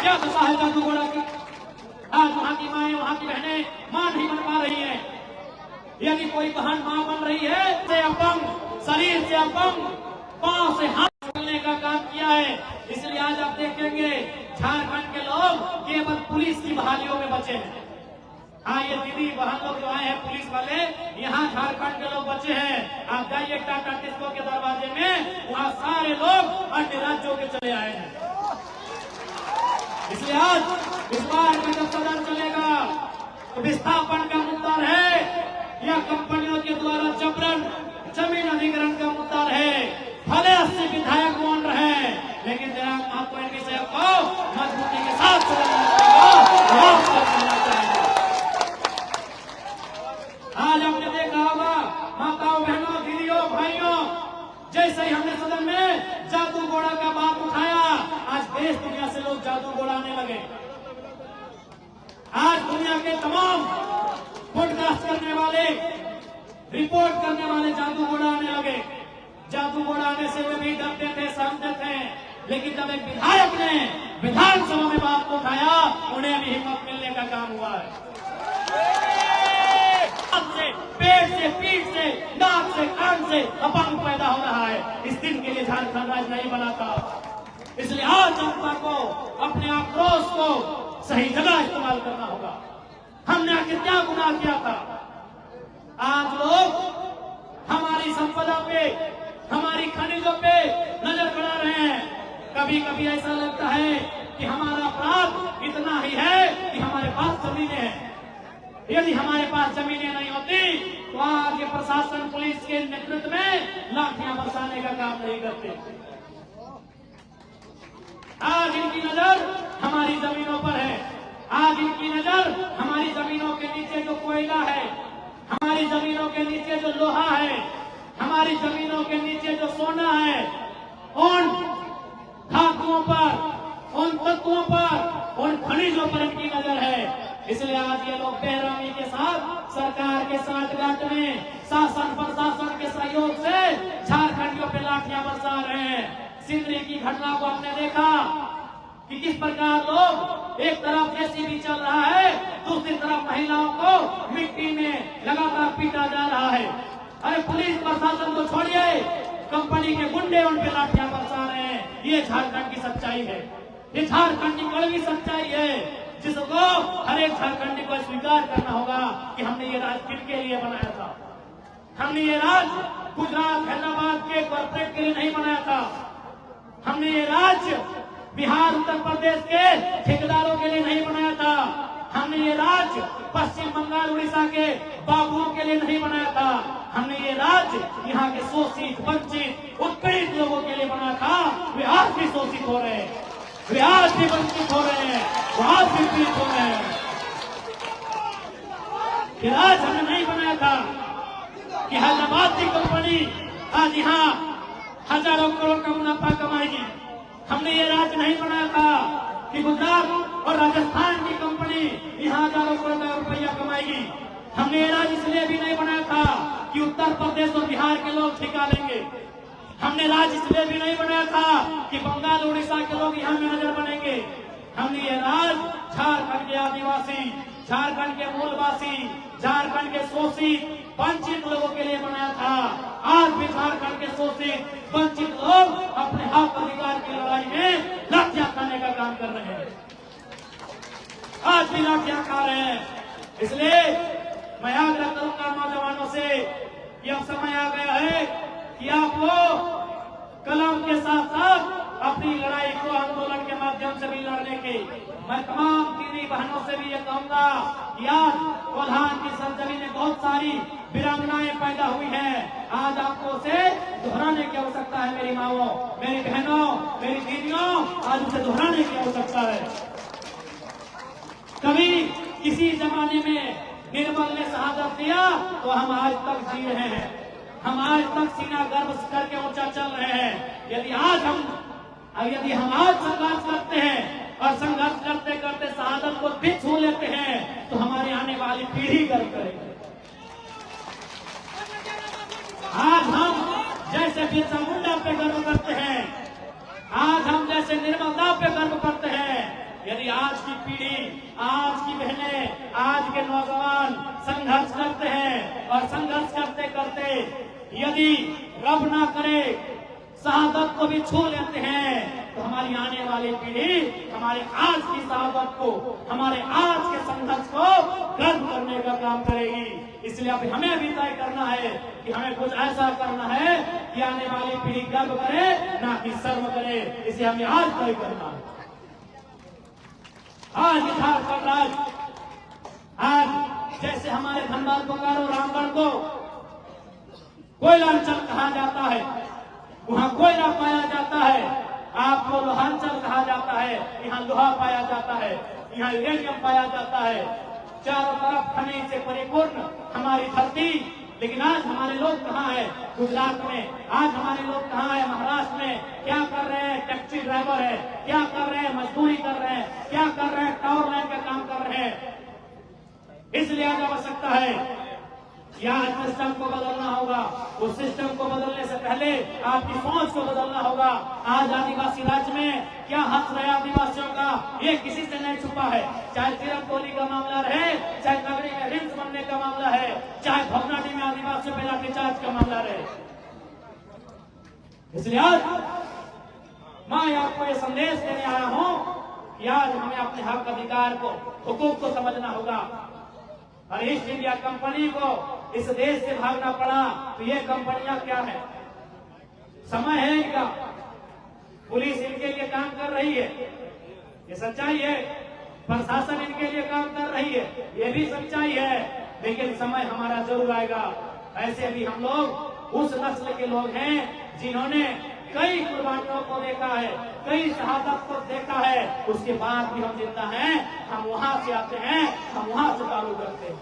क्या दशा है जादू घोड़ा की। आज वहां की माएं, वहां की बहनें मां नहीं बन पा रही हैं। यदि कोई बहन मां बन रही है से अपंग, शरीर से अपंग, पांव से हाथ चलने का काम किया है। इसलिए आज आप देखेंगे झारखंड के लोग केवल पुलिस की बहालियों में बचे हैं। हाँ, ये दीदी बहन लोग जो आए हैं पुलिस वाले, यहाँ झारखंड के लोग बचे हैं। आप जाइए टाटा टिस्को के दरवाजे में, वहाँ सारे लोग अन्य राज्यों के चले आए हैं। इसलिए आज इस बार का जब सदन चलेगा तो विस्थापन का मुद्दा है या कंपनियों के द्वारा जबरन जमीन अधिग्रहण का मुद्दा है। भले 80 विधायक कौन रहे, लेकिन जयराम महतो इन विषयों को मजबूती के साथ आज हमने देखा होगा माताओं, बहनों, दीदियों, भाइयों, जैसे ही हमने सदन में जादू घोड़ा का बात उठाया, आज देश दुनिया से लोग जादू घोड़ा आने लगे। आज दुनिया के तमाम पॉडकास्ट करने वाले, रिपोर्ट करने वाले जादू घोड़ा आने लगे। जादू घोड़ा आने से वे भी डरते थे, सहमते थे, लेकिन जब एक विधायक ने विधानसभा में बात को उठाया, उन्हें भी हिम्मत मिलने का काम हुआ है। पेट से, पीठ से, नाक से, कान से अपंग पैदा हो रहा है। इस दिन के लिए झारखंड राज्य नहीं बना था। इसलिए आज जनता को अपने आक्रोश को सही जगह इस्तेमाल करना होगा। हमने आखिर क्या गुनाह किया था? आज लोग हमारी संपदा पे, हमारी खनिजों पे नजर गड़ा रहे हैं। कभी कभी ऐसा लगता है कि हमारा अपराध इतना ही है कि हमारे पास जमीनें हैं। यदि हमारे पास जमीनें नहीं होती तो आज ये प्रशासन पुलिस के नेतृत्व में लाठियां बरसाने का काम नहीं करते। आज इनकी नजर हमारी जमीनों पर है। आज इनकी नजर हमारी जमीनों के नीचे जो कोयला है, हमारी जमीनों के नीचे जो लोहा है, हमारी जमीनों के नीचे जो सोना है, उन धातुओं पर, उन तत्वों पर, उन खनिजों पर इनकी नजर है। इसलिए आज ये लोग बेरहमी के साथ सरकार के साठगांठ में शासन प्रशासन के सहयोग से झारखंडियों पे लाठियां बरसा रहे हैं। सिंदरी की घटना को हमने देखा कि किस प्रकार लोग एक तरफ जेसीबी चल रहा है, दूसरी तरफ महिलाओं को मिट्टी में लगातार पीटा जा रहा है। अरे पुलिस प्रशासन को छोड़िए, कंपनी के गुंडे उन पे लाठियां बरसा रहे हैं। ये झारखंड की सच्चाई है, ये झारखंड की कड़वी सच्चाई है, जिसको हर एक झारखंडी को स्वीकार करना होगा कि हमने ये राज्य किनके लिए बनाया था। हमने ये राज्य गुजरात, हैदराबाद के कॉर्पोरेट के लिए नहीं बनाया था। हमने ये राज्य बिहार, उत्तर प्रदेश के ठेकेदारों के लिए नहीं बनाया था। हमने ये राज्य पश्चिम बंगाल, उड़ीसा के बाबुओं के लिए नहीं बनाया था। हमने ये राज्य यहाँ के शोषित, वंचित, उत्पीड़ित लोगों के लिए बनाया था। वे आज भी शोषित हो रहे हैं, वे आज भी वंचित हो रहे हैं, वो आज भी पीड़ित हो रहे हैं। ये राज्य हमने नहीं बनाया था कि हैदराबाद की कंपनी आज यहाँ हजारों करोड़ का मुनाफा कमाएगी। हमने ये राज्य नहीं बनाया था कि गुजरात और राजस्थान की कंपनी यहाँ हजारों करोड़ का रुपया कमाएगी। हमने ये राज्य इसलिए भी नहीं बनाया था कि उत्तर प्रदेश और बिहार के लोग ठिका लेंगे। हमने राज्य इसलिए भी नहीं बनाया था कि बंगाल, उड़ीसा के लोग यहाँ में नजर बनेंगे। हमने ये राज्य झारखंड के आदिवासी, झारखंड के मूलवासी, झारखंड के शोषित, वंचित लोगों के लिए बनाया था। आज भी झारखंड के शोषित, वंचित लोग अपने हक अधिकार की लड़ाई में लाठियां खाने का काम कर रहे हैं। आज भी लाठियां खा रहे हैं। इसलिए मैं आग्रह करूंगा नौजवानों से कि अब समय आ गया है कि आप लोग कलम के साथ साथ अपनी लड़ाई को आंदोलन के माध्यम से भी लड़ने की। मैं तमाम दीदी बहनों से भी ये कहूंगा कि आज कोल्हान की सरजमी में बहुत सारी वीरांगनाएं पैदा हुई हैं। आज आपको उसे दोहराने की आवश्यकता है। मेरी माओ, मेरी बहनों, मेरी दीदियों, आज उसे दोहराने की आवश्यकता है। कभी किसी जमाने में निर्मल ने शहादत दिया तो हम आज तक जी रहे हैं, हम आज तक सीना गर्व करके ऊंचा चल रहे हैं। यदि हम आज संघर्ष करते हैं और संघर्ष करते करते शहादत को भी छू लेते हैं तो हमारी आने वाली पीढ़ी गर्व करेगी। आज हम जैसे बिरसा मुंडा पे गर्व करते हैं, आज हम जैसे निर्मलता पे गर्व करते हैं, यदि आज के नौजवान संघर्ष करते हैं और संघर्ष करते करते यदि रब ना करे शहादत को भी छू लेते हैं तो हमारी आने वाली पीढ़ी हमारे आज की शहादत को, हमारे आज के संघर्ष को गर्व करने का काम करेगी। इसलिए अब हमें भी तय करना है कि हमें कुछ ऐसा करना है कि आने वाली पीढ़ी गर्व करे, ना कि शर्म करे। इसे हमें आज तय करना है। आज झारखंड राज्य, आज जैसे हमारे धनबाद बोकारो रामगढ़ को कोयलांचल कहा जाता है, वहाँ कोयला पाया जाता है, आपको लोहांचल कहा जाता है, यहाँ लोहा पाया जाता है, यहाँ यूरेनियम पाया जाता है। चारों तरफ खनिज से परिपूर्ण हमारी धरती, लेकिन आज हमारे लोग कहाँ हैं? गुजरात में। आज हमारे लोग कहाँ हैं? महाराष्ट्र में। क्या कर रहे हैं? टैक्सी ड्राइवर है। क्या कर रहे हैं? मजदूरी कर रहे हैं। क्या कर रहे हैं? टावर लाइन का काम कर रहे हैं। इसलिए आज आवश्यकता है कि आज सिस्टम को बदलना होगा। उस सिस्टम को बदलने से पहले आपकी सोच को बदलना होगा। आज आदिवासी राज्य में क्या हक रहे आदिवासियों का, ये किसी से नहीं छुपा है। चाहे तिरंगोली का मामला रहे, चाहे नगरी में रिंच बनने का मामला है, चाहे भवनाडी में आदिवासियों पर लाठीचार्ज का मामला रहे। इसलिए आज मैं आपको ये संदेश देने आया हूँ कि आज हमें अपने हक अधिकार को, हुकूक को समझना होगा। और ईस्ट इंडिया कंपनी को इस देश से भागना पड़ा तो ये कंपनियां क्या है? समय है इनका। पुलिस इनके लिए काम कर रही है, ये सच्चाई है। प्रशासन इनके लिए काम कर रही है, ये भी सच्चाई है। लेकिन समय हमारा जरूर आएगा। ऐसे भी हम लोग उस नस्ल के लोग हैं जिन्होंने कई कुर्बानियों को देखा है, कई शहादत को देखा है। उसके बाद भी हम जिंदा हैं। हम वहां से आते हैं, हम वहां से चालू करते हैं।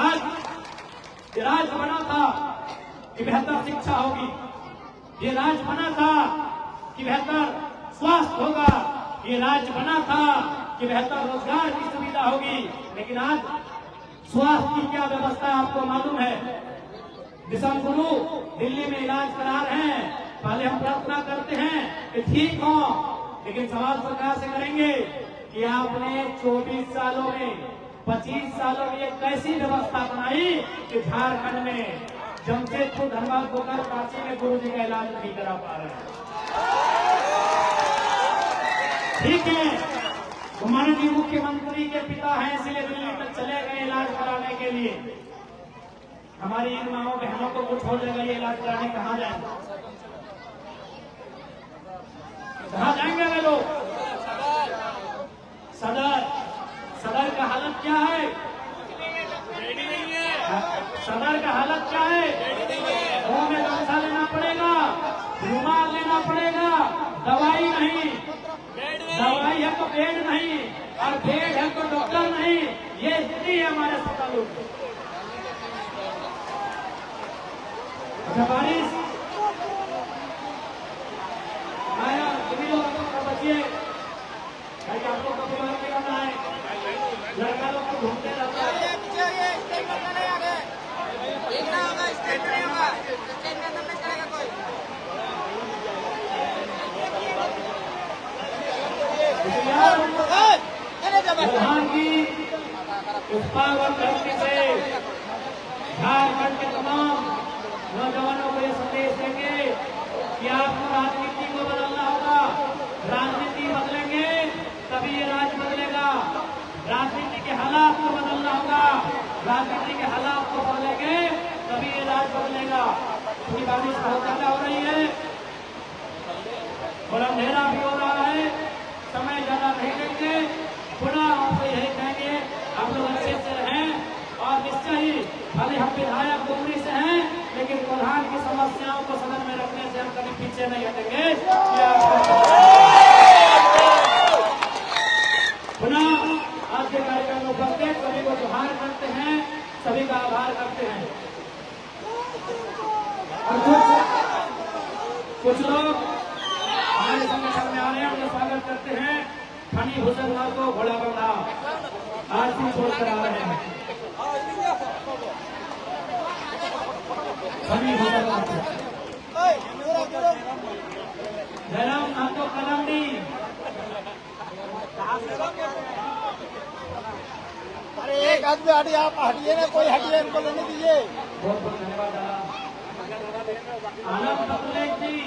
आज ये राज्य बना था कि बेहतर शिक्षा होगी, ये राज्य बना था कि बेहतर स्वास्थ्य होगा, ये राज्य बना था कि बेहतर रोजगार की सुविधा होगी। लेकिन आज स्वास्थ्य की क्या व्यवस्था आपको मालूम है? दिशा गुरु दिल्ली में इलाज करा रहे हैं। पहले हम प्रार्थना करते हैं कि ठीक हो, लेकिन सवाल सरकार से करेंगे कि आपने 24 सालों में, 25 सालों में एक कैसी व्यवस्था बनाई कि झारखंड में जमशेदपुर, धनबाद, बोकारो, काशी में गुरु जी का इलाज नहीं करा पा रहे हैं। ठीक है, वो माननीय मुख्यमंत्री के पिता हैं, इसलिए दिल्ली तक चले गए इलाज कराने के लिए। हमारी इन माओ बहनों को कुछ हो जाएगा, ये इलाज कराने कहाँ जाएंगे? कहाँ जाएंगे वे लोग? सदर का हालत क्या है? सदर का हालत क्या है? मुंह में गमछा लेना पड़ेगा, रुमाल लेना पड़ेगा, दवाई नहीं। दवाई है तो बेड नहीं, और बेड है तो डॉक्टर नहीं। ये स्थिति है हमारे अस्पतालों की। बारिश आया, सभी लोग बचिए भाई, आपको कभी बात नहीं करना है। लड़का लोग को घूमते रहता है। प्रधान की उत्पादन धरती से झारखंड के तमाम नौजवानों को यह संदेश देंगे कि आपको राजनीति को बदलना होगा। राजनीति बदलेंगे तभी ये राज्य बदलेगा। राजनीति के हालात को बदलना होगा। राजनीति के हालात को बदलेंगे तभी ये राज्य बदलेगा। पूरी बारिश बहुत ज्यादा हो रही है, थोड़ा अंधेरा भी हो रहा है, समय ज्यादा नहीं लेंगे। पुनः आपको यही कहेंगे, आप लोग अच्छे से रहें। और निश्चय ही भले हम विधायक डुमरी से हैं, लेकिन प्रधान की समस्याओं को सदन में रखने से हम कभी पीछे नहीं हटेंगे। पुनः आज के कार्यक्रम में उपस्थित सभी को जोहार करते हैं, सभी का आभार करते हैं। और कुछ लोग हमारे संगठन में आ रहे हैं, उनका स्वागत करते हैं। फनी भूषण लाल को घोड़ा बंधा आरती छोड़कर आ रहे हैं। जयराम नाथो कलमडी एक आदमी हटिए, आप हटिए ना, कोई हटिए, इनको लेने दीजिए। बहुत बहुत धन्यवाद दादा। आलम पटलेख जी